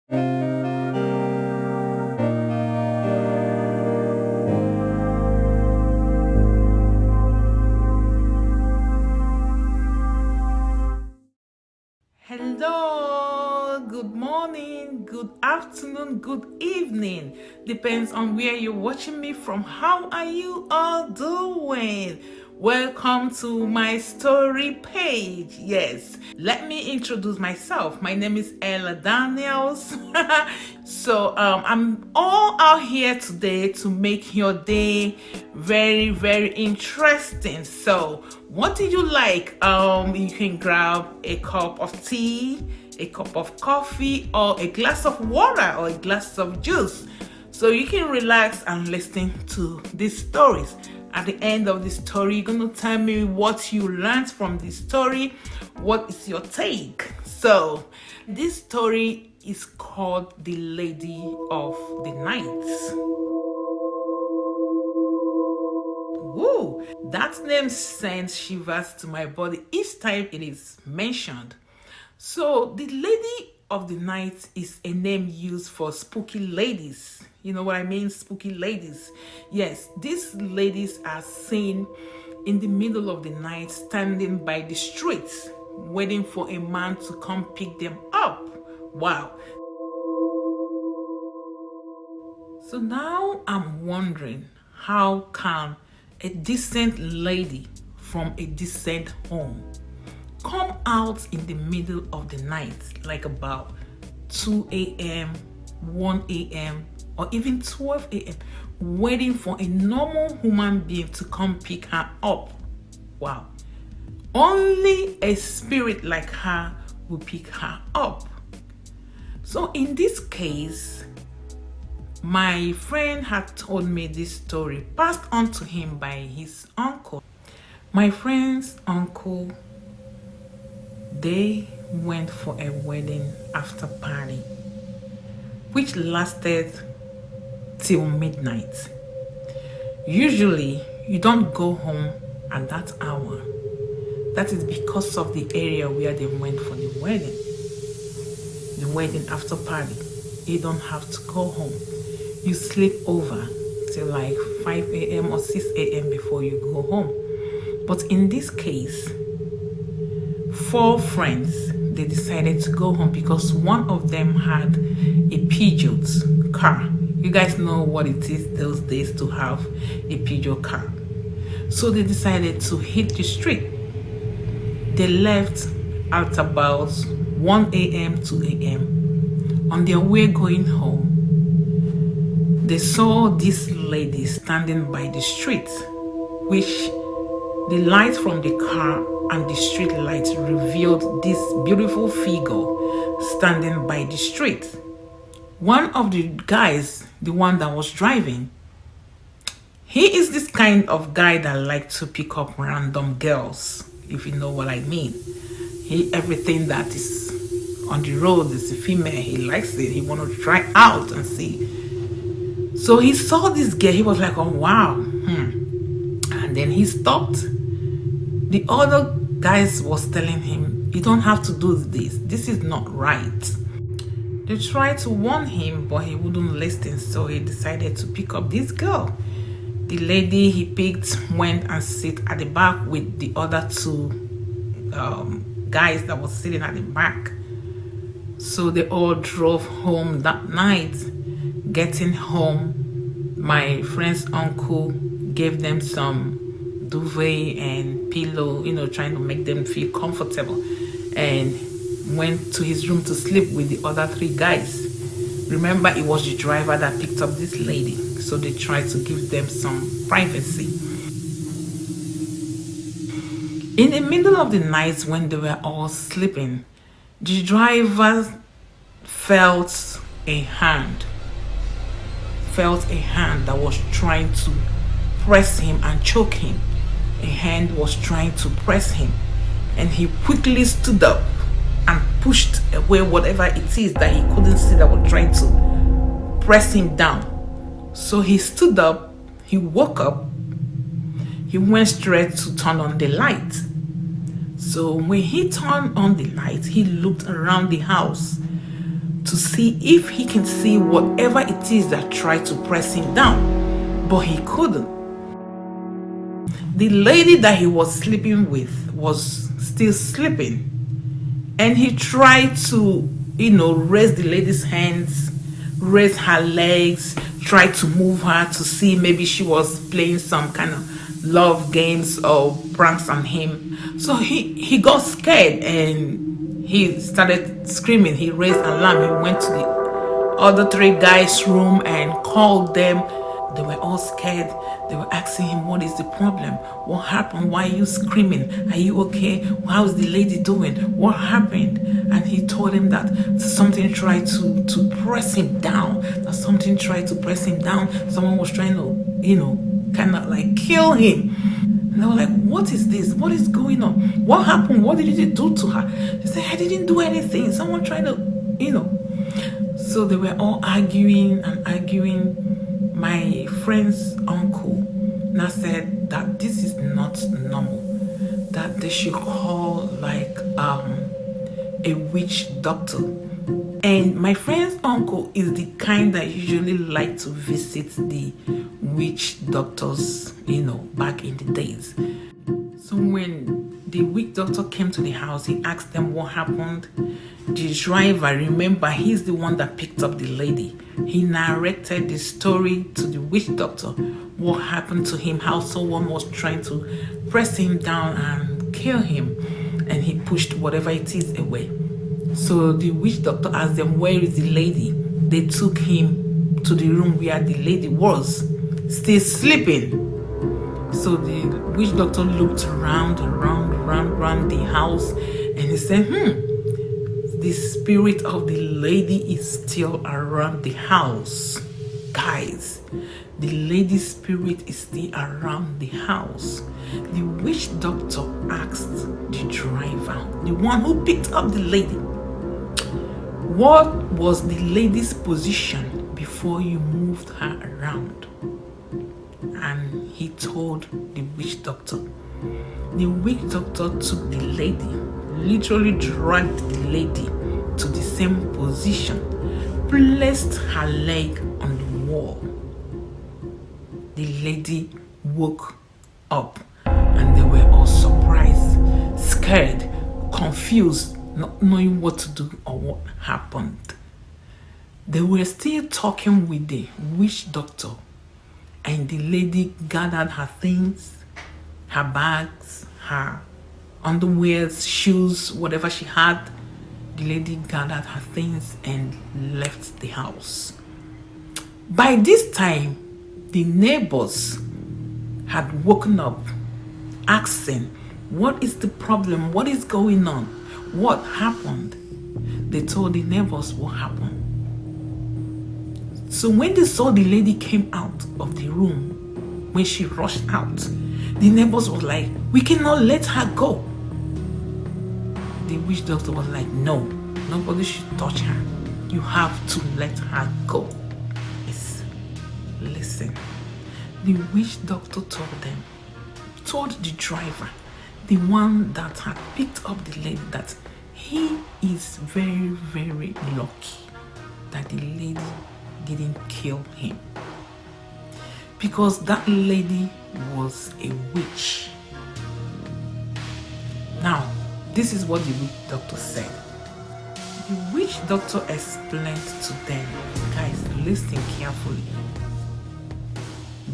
Hello, good morning, good afternoon, good evening. Depends on where you're watching me from. How are you all doing? Welcome to my story page. Yes, let me introduce myself. My name is Ella Daniels. I'm all out here today to make your day very, very interesting. So what did you like? You can grab a cup of tea, a cup of coffee, or a glass of water, or a glass of juice, so you can relax and listen to these stories. At the end of the story, you're gonna tell me what you learned from the story. What is your take? So this story is called The Lady of the Night. Woo! That name sends shivers to my body each time it is mentioned. So the Lady of the Night is a name used for spooky ladies. You know what I mean? Spooky ladies. Yes, these ladies are seen in the middle of the night standing by the streets waiting for a man to come pick them up. Wow. So now I'm wondering, how can a decent lady from a decent home come out in the middle of the night, like about 2 a.m., 1 a.m., or even 12 a.m., waiting for a normal human being to come pick her up? Wow. Only a spirit like her will pick her up. So in this case, my friend had told me this story, passed on to him by his uncle. My friend's uncle, they went for a wedding after party, which lasted till midnight. Usually, you don't go home at that hour. That is because of the area where they went for the wedding after party. You don't have to go home. You sleep over till like 5 a.m. or 6 a.m. before you go home. But in this case, 4 friends, they decided to go home because one of them had a Peugeot car. You guys know what it is those days to have a Peugeot car. So they decided to hit the street. They left at about 1 a.m., 2 a.m. On their way going home, they saw this lady standing by the street, which the light from the car and the street lights revealed this beautiful figure standing by the street. One of the guys, the one that was driving, he is this kind of guy that likes to pick up random girls, if you know what I mean. Everything that is on the road is a female. He likes it. He want to try out and see. So he saw this girl. He was like, oh wow. And then he stopped. The other guys was telling him, you don't have to do this. This is not right. They tried to warn him, but he wouldn't listen. So he decided to pick up this girl. The lady he picked went and sit at the back with the other 2 guys that was sitting at the back. So they all drove home that night. Getting home, my friend's uncle gave them some duvet and pillow, trying to make them feel comfortable, and went to his room to sleep with the other 3 guys. Remember, it was the driver that picked up this lady, so they tried to give them some privacy. In the middle of the night, when they were all sleeping, the driver felt a hand that was trying to press him and choke him. A hand was trying to press him, and he quickly stood up and pushed away whatever it is that he couldn't see that was trying to press him down. So he stood up, he woke up, he went straight to turn on the light. So when he turned on the light, he looked around the house to to see if he can see whatever it is that tried to press him down, but he couldn't. The lady that he was sleeping with was still sleeping, and he tried to, raise the lady's hands, raise her legs, try to move her to see maybe she was playing some kind of love games or pranks on him. So he got scared and he started screaming. He raised alarm. He went to the other three guys' room and called them. They were all scared. They were asking him, what is the problem? What happened? Why are you screaming? Are you okay? How's the lady doing? What happened? And he told him that something tried to press him down. That something tried to press him down. Someone was trying to, kind of like kill him. And they were like, what is this? What is going on? What happened? What did you do to her? He said, I didn't do anything. Someone tried to, So they were all arguing and arguing. My friend's uncle now said that this is not normal, that they should call like a witch doctor. And my friend's uncle is the kind that usually like to visit the witch doctors, back in the days. So when the witch doctor came to the house, he asked them what happened. The driver, remember, he's the one that picked up the lady. He narrated the story to the witch doctor, what happened to him, how someone was trying to press him down and kill him, and he pushed whatever it is away. So the witch doctor asked them, where is the lady? They took him to the room where the lady was, still sleeping. So the witch doctor looked around the house, and he said, the spirit of the lady is still around the house. Guys, the lady's spirit is still around the house. The witch doctor asked the driver, the one who picked up the lady, what was the lady's position before you moved her around? And he told the witch doctor. The witch doctor took the lady, literally dragged the lady to the same position, placed her leg on the wall. The lady woke up and they were all surprised, scared, confused, not knowing what to do or what happened. They were still talking with the witch doctor, and the lady gathered her things, her bags, her underwears, shoes, whatever she had. The lady gathered her things and left the house. By this time, the neighbors had woken up, asking, what is the problem? What is going on? What happened? They told the neighbors what happened. So when they saw the lady came out of the room, when she rushed out, the neighbors were like, we cannot let her go. The witch doctor was like, no, nobody should touch her. You have to let her go. Yes. Listen, the witch doctor told the driver, the one that had picked up the lady, that he is very, very lucky that the lady didn't kill him, because that lady was a witch. Now, this is what the witch doctor said. The witch doctor explained to them, guys, listen carefully,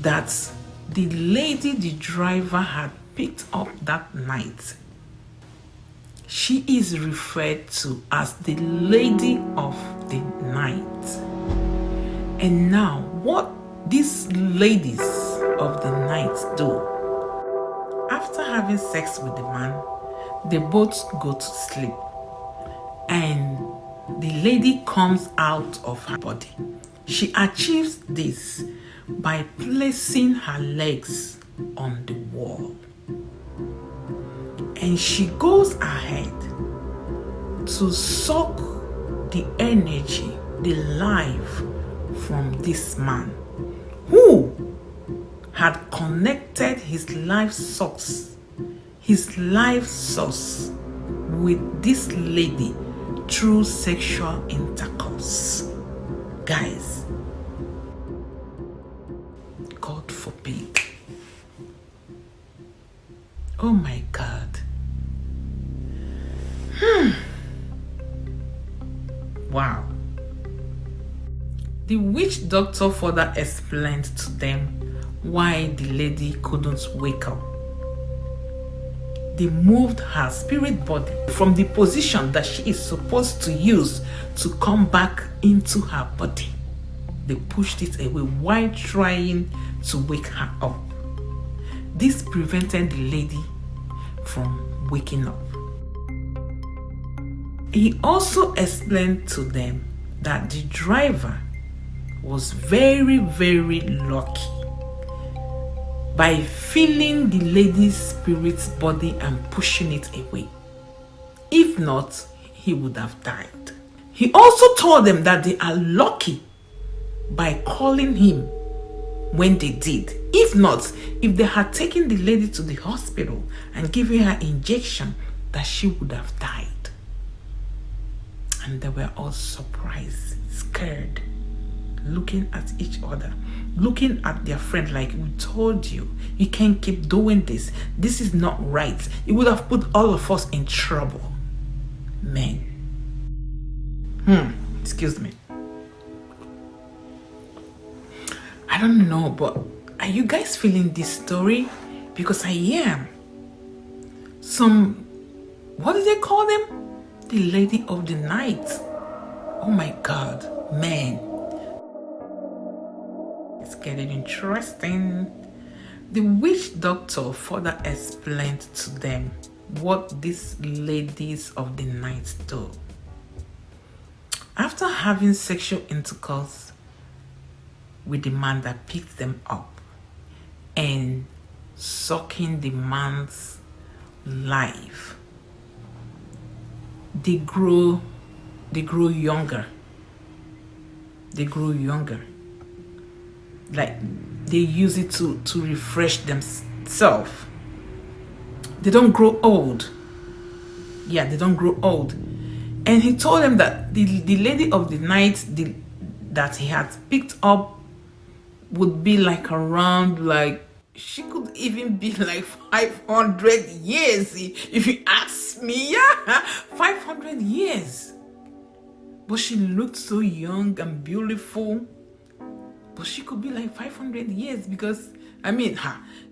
that the lady the driver had picked up that night, she is referred to as the lady of the night. And now, what these ladies of the night do, after having sex with the man, they both go to sleep, and the lady comes out of her body. She achieves this by placing her legs on the wall, and she goes ahead to suck the energy, the life from this man who had connected his life source with this lady through sexual intercourse. Guys, God forbid. Oh my God. Wow. The witch doctor further explained to them why the lady couldn't wake up. They moved her spirit body from the position that she is supposed to use to come back into her body. They pushed it away while trying to wake her up. This prevented the lady from waking up. He also explained to them that the driver was very, very lucky by feeling the lady's spirit's body and pushing it away. If not, he would have died. He also told them that they are lucky by calling him when they did. If not, if they had taken the lady to the hospital and given her injection, that she would have died. And they were all surprised, scared, looking at each other, looking at their friend like, we told you, you can't keep doing this. This is not right. It would have put all of us in trouble. Men. Excuse me. I don't know, but are you guys feeling this story? Because I am. What did they call them? The lady of the night. Oh my God, man. It's getting interesting. The witch doctor further explained to them what these ladies of the night do. After having sexual intercourse with the man that picked them up and sucking the man's life, they grow younger. They grow younger. Like they use it to refresh themselves. They don't grow old. Yeah, they don't grow old. And he told them that the lady of the night that he had picked up would be like around, like, she could even be like 500 years, if you ask me. Yeah, 500 years. But she looked so young and beautiful. But she could be like 500 years because, I mean,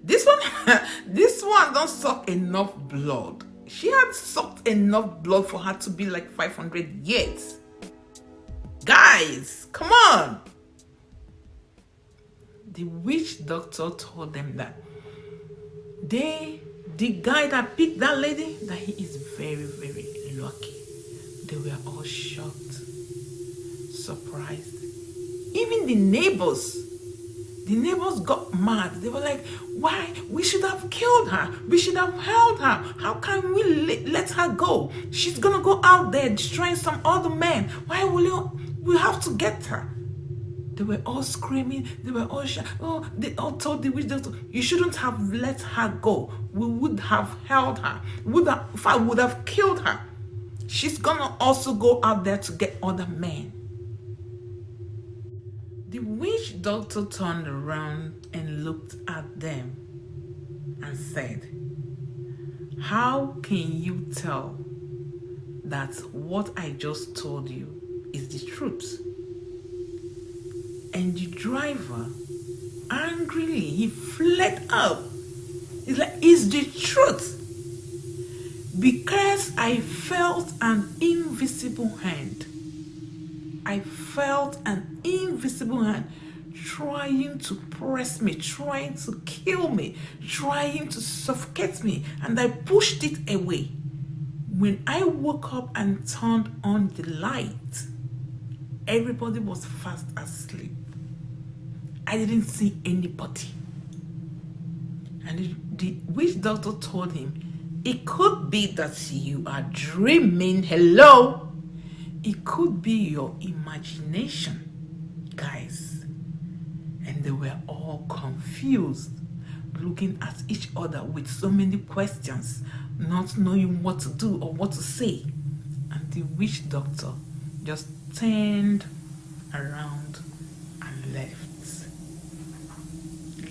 this one don't suck enough blood. She had sucked enough blood for her to be like 500 years. Guys, come on. The witch doctor told them that the guy that picked that lady, that he is very, very lucky. They were all shocked, surprised. Even the neighbors got mad. They were like, why? We should have killed her. We should have held her. How can we let her go? She's gonna go out there destroying some other man. Why will we have to get her? They were all screaming. They were all they all told the witch doctor, you shouldn't have let her go. We would have held her. Would have killed her. She's gonna also go out there to get other men. The witch doctor turned around and looked at them and said, how can you tell that what I just told you is the truth? And the driver, angrily, he fled up. He's like, it's the truth. Because I felt an invisible hand. I felt an invisible hand trying to press me, trying to kill me, trying to suffocate me, and I pushed it away. When I woke up and turned on the light, everybody was fast asleep. I didn't see anybody. And the witch doctor told him, it could be that you are dreaming. Hello? It could be your imagination, guys. And they were all confused, looking at each other with so many questions, not knowing what to do or what to say. and the witch doctor just turned around and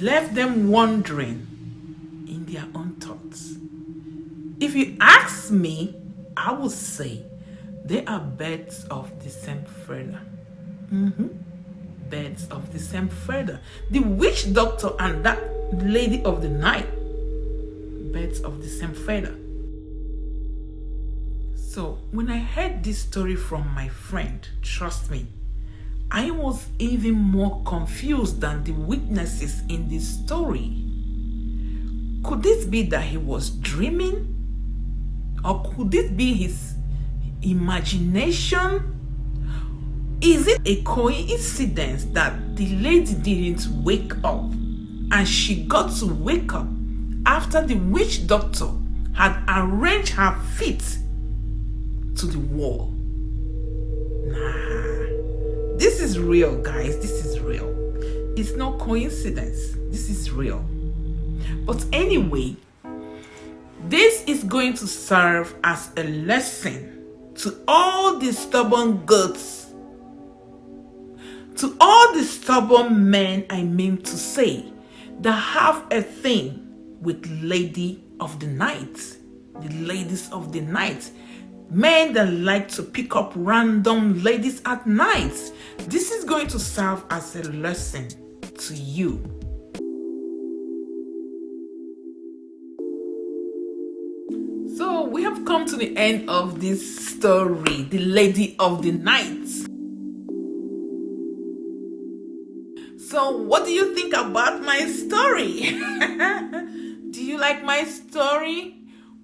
left them wondering in their own thoughts. If you ask me, I would say they are birds of the same feather. Birds of the same feather. The witch doctor and that lady of the night, birds of the same feather. So when I heard this story from my friend, trust me, I was even more confused than the witnesses in this story. Could this be that he was dreaming? Or could this be his imagination? Is it a coincidence that the lady didn't wake up and she got to wake up after the witch doctor had arranged her feet to the wall? Nah, this is real, guys. This is real. It's no coincidence. This is real. But anyway, this is going to serve as a lesson to all the stubborn goats, to all the stubborn men, I mean to say, that have a thing with lady of the night, the ladies of the night, men that like to pick up random ladies at night. This is going to serve as a lesson to you. So we have come to the end of this story, the lady of the night. So what do you think about my story? Do you like my story?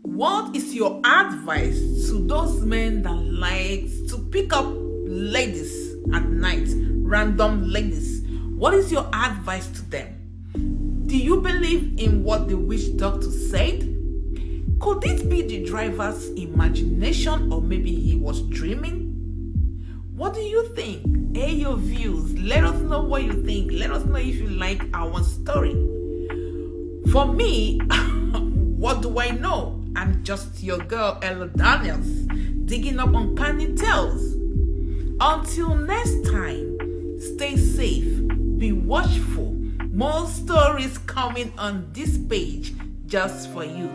What is your advice to those men that like to pick up ladies at night, random ladies? What is your advice to them? Do you believe in what the witch doctor said? Could it be the driver's imagination, or maybe he was dreaming? What do you think? Air your views. Let us know what you think. Let us know if you like our story. For me, what do I know? I'm just your girl, Ella Daniels, digging up on candy tales. Until next time, stay safe, be watchful. More stories coming on this page just for you.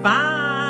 Bye.